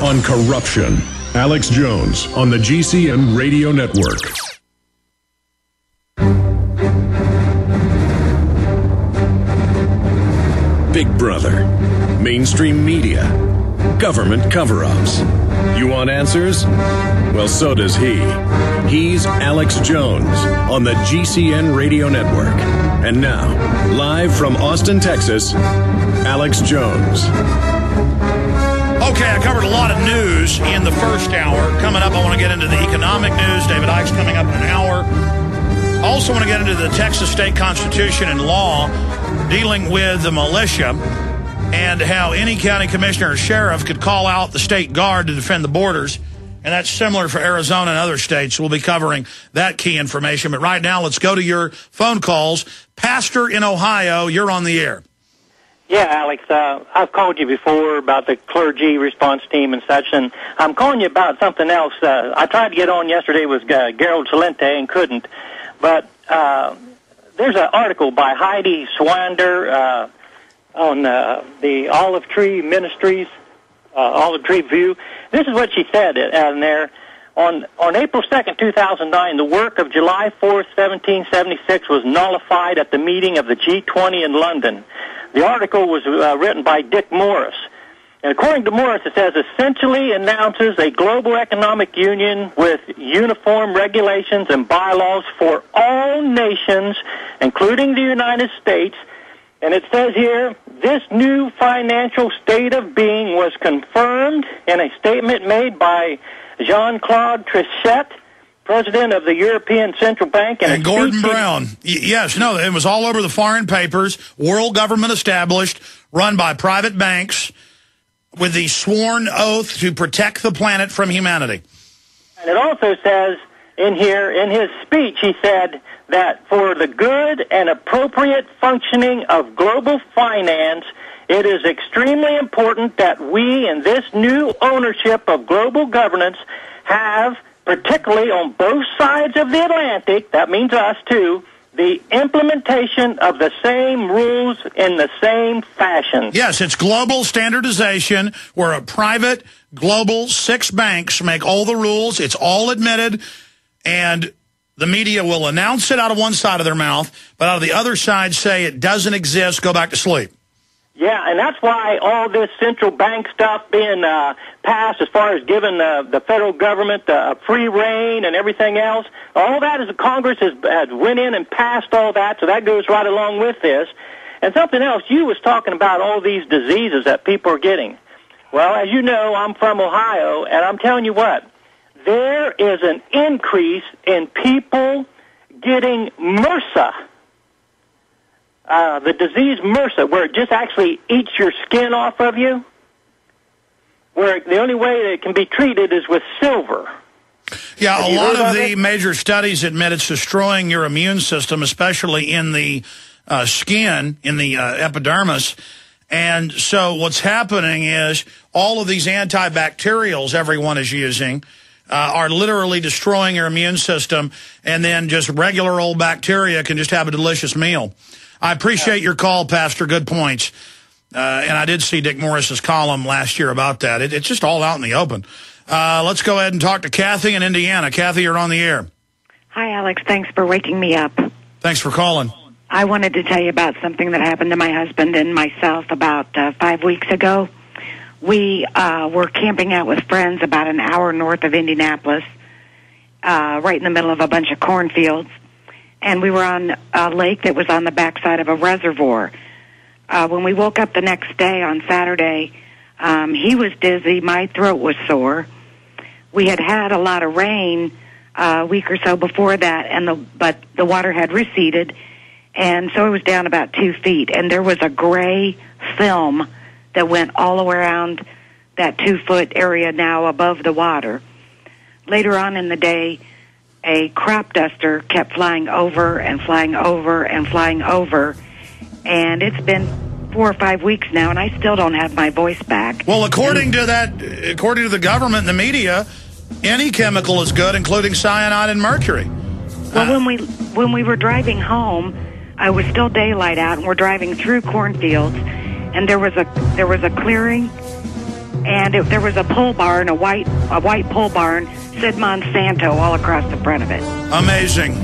on corruption. Alex Jones on the GCN Radio Network. Big Brother, mainstream media, government cover-ups. You want answers? Well, so does he. He's Alex Jones on the GCN Radio Network. And now, live from Austin, Texas, Alex Jones. Okay, I covered a lot of news in the first hour. Coming up, I want to get into the economic news. David Icke's coming up in an hour. I also want to get into the Texas state constitution and law dealing with the militia and how any county commissioner or sheriff could call out the state guard to defend the borders. And that's similar for Arizona and other states. We'll be covering that key information. But right now, let's go to your phone calls. Pastor in Ohio, you're on the air. Yeah, Alex, I've called you before about the clergy response team and such, and I'm calling you about something else. I tried to get on yesterday with Gerald Celente and couldn't, but there's an article by Heidi Swander on the Olive Tree Ministries, Olive Tree View. This is what she said in there. On April 2nd, 2009, the work of July 4th, 1776 was nullified at the meeting of the G20 in London. The article was written by Dick Morris. And according to Morris, it says, essentially announces a global economic union with uniform regulations and bylaws for all nations, including the United States. And it says here, this new financial state of being was confirmed in a statement made by Jean-Claude Trichet, president of the European Central Bank. And Gordon Brown. Yes, no, it was all over the foreign papers, world government established, run by private banks, with the sworn oath to protect the planet from humanity. And it also says in here, in his speech, he said that for the good and appropriate functioning of global finance, it is extremely important that we in this new ownership of global governance have, particularly on both sides of the Atlantic, that means us too, the implementation of the same rules in the same fashion. Yes, it's global standardization where a private, global, 6 banks make all the rules. It's all admitted, and the media will announce it out of one side of their mouth, but out of the other side say it doesn't exist, go back to sleep. Yeah, and that's why all this central bank stuff being passed as far as giving the federal government free reign and everything else, all that is the Congress has went in and passed all that, so that goes right along with this. And something else, you was talking about all these diseases that people are getting. Well, as you know, I'm from Ohio, and I'm telling you what, there is an increase in people getting MRSA. The disease MRSA, where it just actually eats your skin off of you, where the only way that it can be treated is with silver. Yeah, a lot of the major studies admit it's destroying your immune system, especially in the skin, in the epidermis. And so what's happening is all of these antibacterials everyone is using are literally destroying your immune system, and then just regular old bacteria can just have a delicious meal. I appreciate your call, Pastor. Good points. And I did see Dick Morris's column last year about that. It's just all out in the open. Let's go ahead and talk to Kathy in Indiana. Kathy, you're on the air. Hi, Alex. Thanks for waking me up. Thanks for calling. I wanted to tell you about something that happened to my husband and myself about 5 weeks ago. We were camping out with friends about an hour north of Indianapolis, right in the middle of a bunch of cornfields. And we were on a lake that was on the backside of a reservoir. When we woke up the next day on Saturday, he was dizzy, my throat was sore. We had had a lot of rain a week or so before that, but the water had receded, and so it was down about 2 feet. And there was a gray film that went all around that 2-foot area now above the water. Later on in the day, a crop duster kept flying over and flying over and flying over, and it's been 4 or 5 weeks now, and I still don't have my voice back. Well, according to the government and the media, any chemical is good, including cyanide and mercury. Well, when we were driving home, I was still daylight out, and we're driving through cornfields, and there was a clearing, and there was a pole barn, a white pole barn, said Monsanto all across the front of it. Amazing.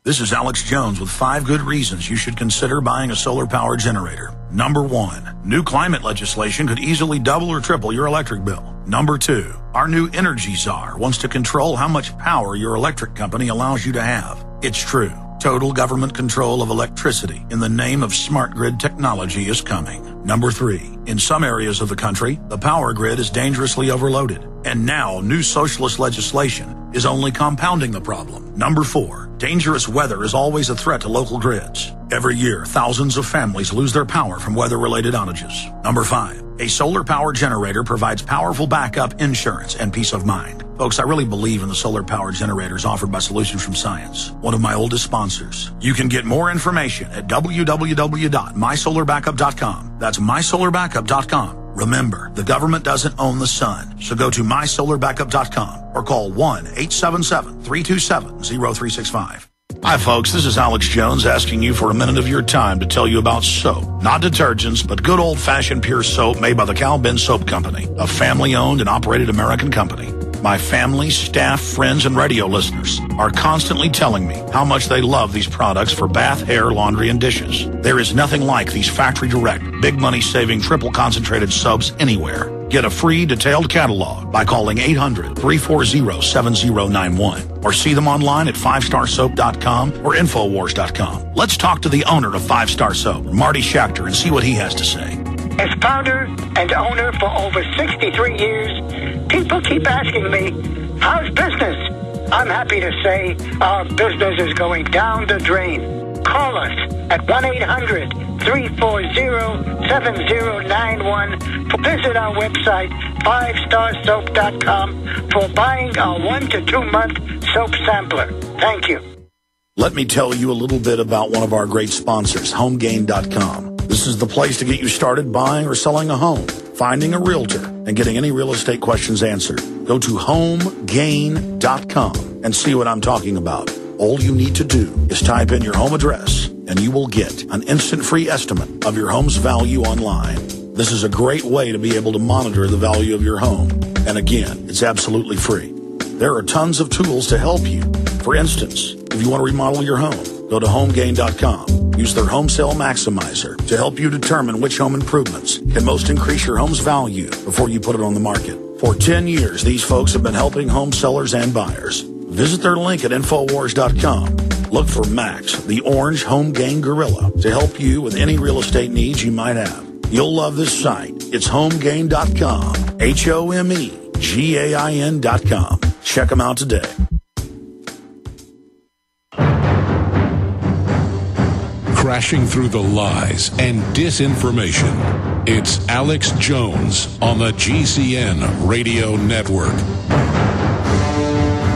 This is Alex Jones with 5 good reasons you should consider buying a solar power generator. Number 1, new climate legislation could easily double or triple your electric bill. Number 2, our new energy czar wants to control how much power your electric company allows you to have. It's true. Total government control of electricity in the name of smart grid technology is coming. Number 3, in some areas of the country, the power grid is dangerously overloaded. And now new socialist legislation is only compounding the problem. Number 4, dangerous weather is always a threat to local grids. Every year, thousands of families lose their power from weather-related outages. Number 5, a solar power generator provides powerful backup insurance and peace of mind. Folks, I really believe in the solar power generators offered by Solutions from Science, one of my oldest sponsors. You can get more information at www.mysolarbackup.com. That's mysolarbackup.com. Remember, the government doesn't own the sun, so go to mysolarbackup.com or call 1-877-327-0365. Hi, folks. This is Alex Jones asking you for a minute of your time to tell you about soap. Not detergents, but good old-fashioned pure soap made by the Cal Ben Soap Company, a family-owned and operated American company. My family, staff, friends, and radio listeners are constantly telling me how much they love these products for bath, hair, laundry, and dishes. There is nothing like these factory-direct, big money-saving, triple-concentrated soaps anywhere. Get a free detailed catalog by calling 800-340-7091 or see them online at 5starsoap.com or Infowars.com. Let's talk to the owner of 5-Star Soap, Marty Schachter, and see what he has to say. As founder and owner for over 63 years, people keep asking me, how's business? I'm happy to say our business is going down the drain. Call us at 1-800-340-7091. Visit our website, 5starsoap.com, for buying our 1 to 2 month soap sampler. Thank you. Let me tell you a little bit about one of our great sponsors, HomeGain.com. This is the place to get you started buying or selling a home, finding a realtor, and getting any real estate questions answered. Go to HomeGain.com and see what I'm talking about. All you need to do is type in your home address, and you will get an instant free estimate of your home's value online. This is a great way to be able to monitor the value of your home. And again, it's absolutely free. There are tons of tools to help you. For instance, if you want to remodel your home, go to HomeGain.com. Use their Home Sale Maximizer to help you determine which home improvements can most increase your home's value before you put it on the market. For 10 years, these folks have been helping home sellers and buyers. Visit their link at Infowars.com. Look for Max, the orange Home Gain Gorilla, to help you with any real estate needs you might have. You'll love this site. It's HomeGain.com. HomeGain.com. Check them out today. Crashing through the lies and disinformation. It's Alex Jones on the GCN Radio Network.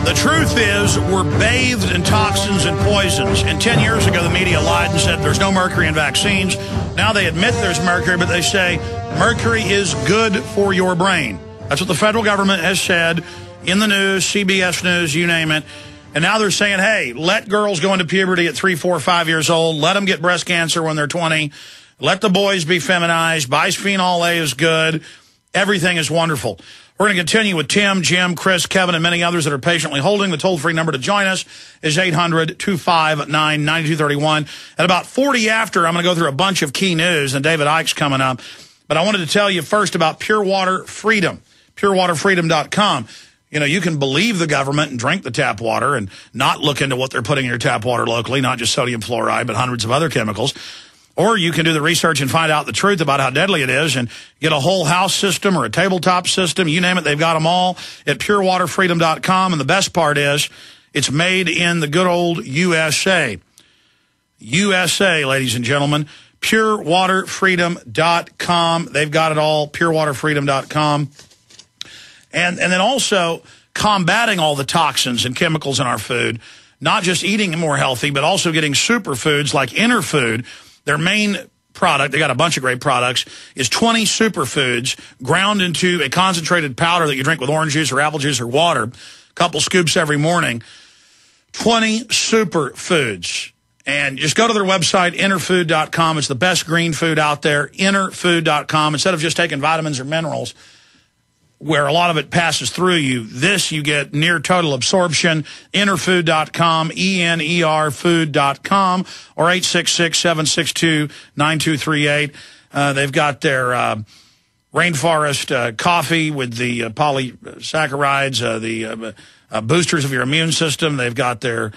The truth is, we're bathed in toxins and poisons. And 10 years ago, the media lied and said there's no mercury in vaccines. Now they admit there's mercury, but they say mercury is good for your brain. That's what the federal government has said in the news, CBS News, you name it. And now they're saying, hey, let girls go into puberty at 3, 4, 5 years old. Let them get breast cancer when they're 20. Let the boys be feminized. Bisphenol A is good. Everything is wonderful. We're going to continue with Tim, Jim, Chris, Kevin, and many others that are patiently holding. The toll-free number to join us is 800-259-9231. At about 40 after, I'm going to go through a bunch of key news, and David Icke's coming up. But I wanted to tell you first about Pure Water Freedom, purewaterfreedom.com. You know, you can believe the government and drink the tap water and not look into what they're putting in your tap water locally, not just sodium fluoride, but hundreds of other chemicals. Or you can do the research and find out the truth about how deadly it is and get a whole house system or a tabletop system. You name it, they've got them all at purewaterfreedom.com. And the best part is it's made in the good old USA. USA, ladies and gentlemen. purewaterfreedom.com. They've got it all, purewaterfreedom.com. And then also combating all the toxins and chemicals in our food, not just eating more healthy, but also getting superfoods like Interfood. Their main product, they got a bunch of great products, is 20 superfoods ground into a concentrated powder that you drink with orange juice or apple juice or water, a couple scoops every morning. 20 superfoods. And just go to their website, Interfood.com. It's the best green food out there, Interfood.com. Instead of just taking vitamins or minerals, where a lot of it passes through you. This, you get near total absorption. Enerfood.com, E-N-E-R food.com, or 866-762-9238. They've got their rainforest coffee with the polysaccharides, the boosters of your immune system. They've got their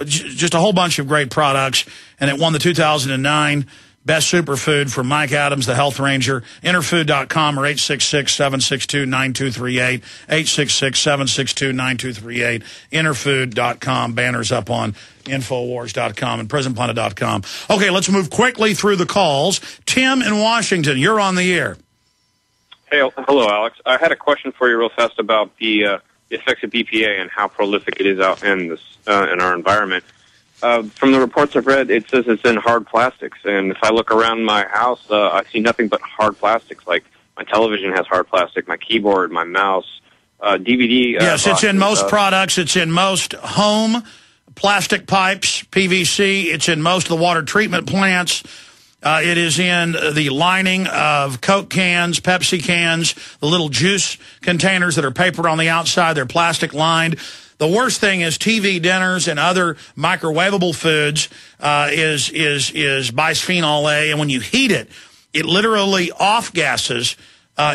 just a whole bunch of great products, and it won the 2009 Best Superfood from Mike Adams, the Health Ranger. Interfood.com or 866-762-9238. 866-762-9238. Interfood.com. Banners up on Infowars.com and PrisonPlanet.com. Okay, let's move quickly through the calls. Tim in Washington, you're on the air. Hey, hello, Alex. I had a question for you real fast about the effects of BPA and how prolific it is out in this in our environment. From the reports I've read, it says it's in hard plastics, and if I look around my house, I see nothing but hard plastics. Like my television has hard plastic, my keyboard, my mouse, DVD. Yes, it's in most products. It's in most home plastic pipes, PVC. It's in most of the water treatment plants. It is in the lining of Coke cans, Pepsi cans, the little juice containers that are papered on the outside. They're plastic lined. The worst thing is TV dinners and other microwavable foods is bisphenol A, and when you heat it, it literally off-gases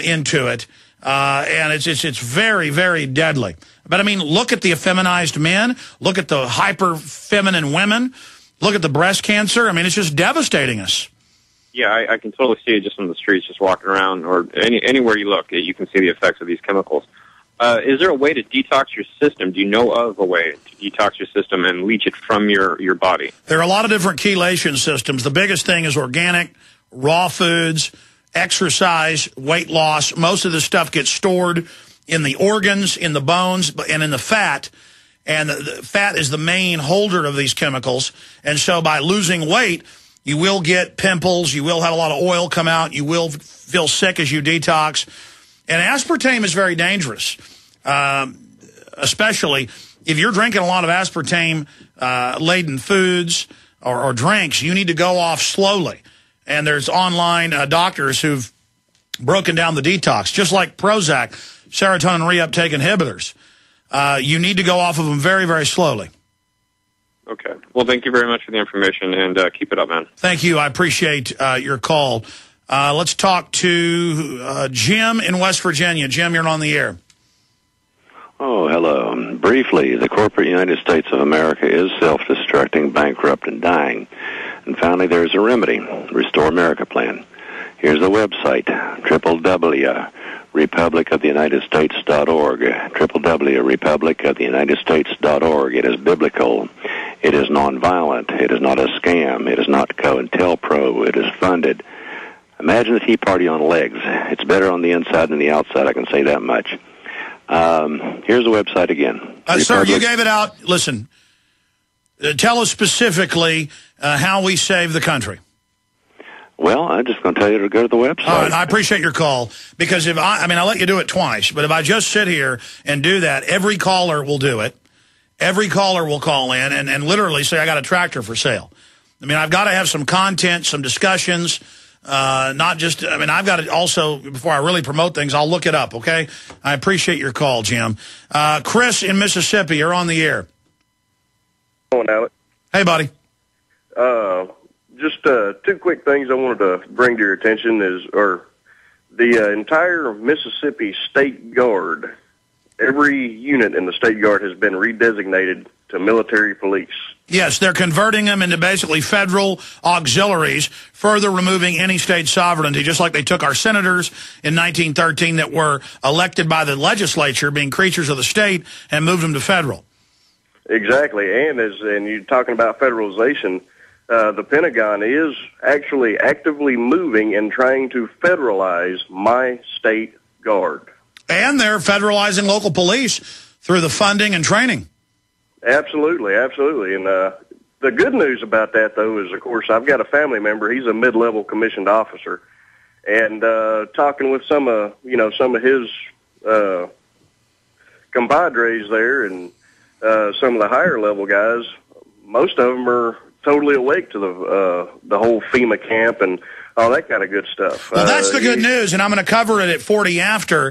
into it, and it's very, very deadly. But, I mean, look at the effeminized men. Look at the hyper-feminine women. Look at the breast cancer. I mean, it's just devastating us. Yeah, I can totally see it just on the streets, just walking around, or anywhere you look, you can see the effects of these chemicals. Is there a way to detox your system? Do you know of a way to detox your system and leach it from your body? There are a lot of different chelation systems. The biggest thing is organic, raw foods, exercise, weight loss. Most of this stuff gets stored in the organs, in the bones, and in the fat. And the fat is the main holder of these chemicals. And so by losing weight, you will get pimples. You will have a lot of oil come out. You will feel sick as you detox. And aspartame is very dangerous, especially if you're drinking a lot of aspartame-laden foods or drinks. You need to go off slowly. And there's online doctors who've broken down the detox, just like Prozac, serotonin reuptake inhibitors. You need to go off of them very, very slowly. Okay. Well, thank you very much for the information, and keep it up, man. Thank you. I appreciate your call. Let's talk to Jim in West Virginia. Jim, you're on the air. Oh, hello. Briefly, the corporate United States of America is self-destructing, bankrupt, and dying. And finally, there's a remedy, Restore America Plan. Here's the website, www.republicoftheunitedstates.org, www.republicoftheunitedstates.org. It is biblical. It is nonviolent. It is not a scam. It is not COINTELPRO. It is funded. Imagine the Tea Party on legs. It's better on the inside than the outside, I can say that much. Here's the website again. Sir, you gave it out. Listen, tell us specifically how we save the country. Well, I'm just going to tell you to go to the website. I appreciate your call, because if I let you do it twice, but if I just sit here and do that, every caller will do it. Every caller will call in and literally say, I got a tractor for sale. I mean, I've got to have some content, some discussions. Not just, I've got to also, before I really promote things, I'll look it up, okay? I appreciate your call, Jim. Chris in Mississippi, you're on the air. Hello, Alex. Hey, buddy. Just two quick things I wanted to bring to your attention the entire Mississippi State Guard, every unit in the State Guard has been redesignated to military police. Yes, they're converting them into basically federal auxiliaries, further removing any state sovereignty, just like they took our senators in 1913 that were elected by the legislature, being creatures of the state, and moved them to federal. Exactly, and you're talking about federalization, the Pentagon is actually actively moving and trying to federalize my State Guard. And they're federalizing local police through the funding and training. Absolutely, absolutely. And the good news about that, though, is, of course, I've got a family member. He's a mid-level commissioned officer. And talking with some of his compadres there and some of the higher-level guys, most of them are totally awake to the whole FEMA camp and all that kind of good stuff. Well, that's the good news, and I'm going to cover it at 40 after.